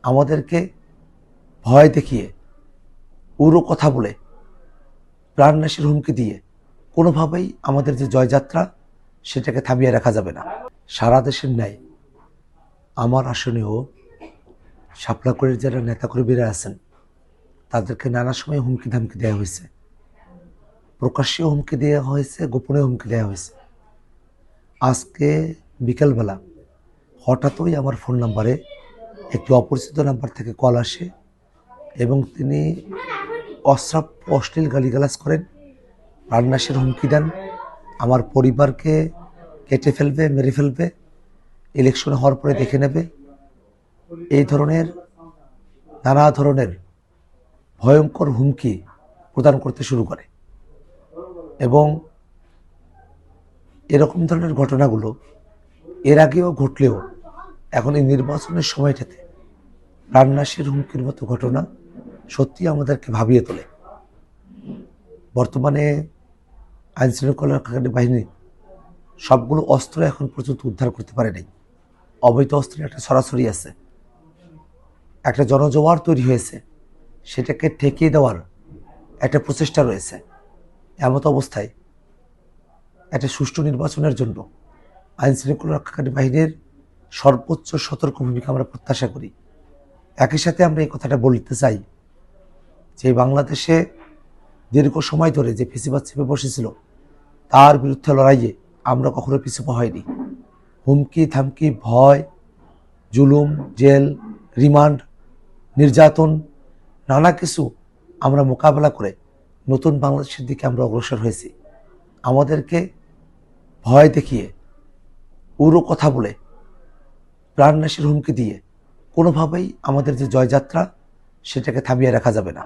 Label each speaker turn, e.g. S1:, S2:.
S1: আমাদেরকে ভয় দেখিয়ে উড়ো কথা বলে প্রাণনাশের হুমকি দিয়ে কোনোভাবেই আমাদের যে জয়যাত্রা সেটাকে থামিয়ে রাখা যাবে না। সারা দেশের ন্যায় আমার আসনেও শাপলাকড়ির যারা নেতাকর্মীরা আছেন তাদেরকে নানা সময় হুমকি ধামকি দেওয়া হয়েছে, প্রকাশ্যে হুমকি দেওয়া হয়েছে, গোপনে হুমকি দেওয়া হয়েছে। আজকে বিকেলবেলা হঠাৎই আমার ফোন নাম্বারে একটি অপরিচিত নাম্বার থেকে কল আসে এবং তিনি অশ্লীল গালিগালাজ করেন, প্রাণনাশের হুমকি দেন, আমার পরিবারকে কেটে ফেলবে, মেরে ফেলবে, ইলেকশন হওয়ার পরে দেখে নেবে, এই ধরনের নানা ধরনের ভয়ঙ্কর হুমকি প্রদান করতে শুরু করে। এবং এরকম ধরনের ঘটনাগুলো এর আগেও ঘটলেও এখন এই নির্বাচনের সময়টাতে প্রাণনাশের হুমকির মতো ঘটনা সত্যি আমাদেরকে ভাবিয়ে তোলে। বর্তমানে আইনশৃঙ্খলা রক্ষাকারী বাহিনী সবগুলো অস্ত্র এখন পর্যন্ত উদ্ধার করতে পারে নাই। অবৈধ অস্ত্রের একটা ছড়াছড়ি আছে, একটা জনজোয়ার তৈরি হয়েছে, সেটাকে ঠেকিয়ে দেওয়ার একটা প্রচেষ্টা রয়েছে। এমত অবস্থায় একটা সুষ্ঠু নির্বাচনের জন্য আইনশৃঙ্খলা রক্ষাকারী বাহিনীর সর্বোচ্চ সতর্ক ভূমিকা আমরা প্রত্যাশা করি। একই সাথে আমরা এই কথাটা বলতে চাই যে বাংলাদেশে দীর্ঘ সময় ধরে যে ফেসিবাদ চেপে বসেছিল তার বিরুদ্ধে লড়াইয়ে আমরা কখনো পিছু পা হইনি। হুমকি থামকি, ভয়, জুলুম, জেল, রিমান্ড, নির্যাতন, নানা কিছু আমরা মোকাবেলা করে নতুন বাংলাদেশের দিকে আমরা অগ্রসর হয়েছি। আমাদেরকে ভয় দেখিয়ে উড়ো কথা বলে প্রাণনাশের হুমকি দিয়ে কোনোভাবেই আমাদের যে জয়যাত্রা সেটাকে থামিয়ে রাখা যাবে না।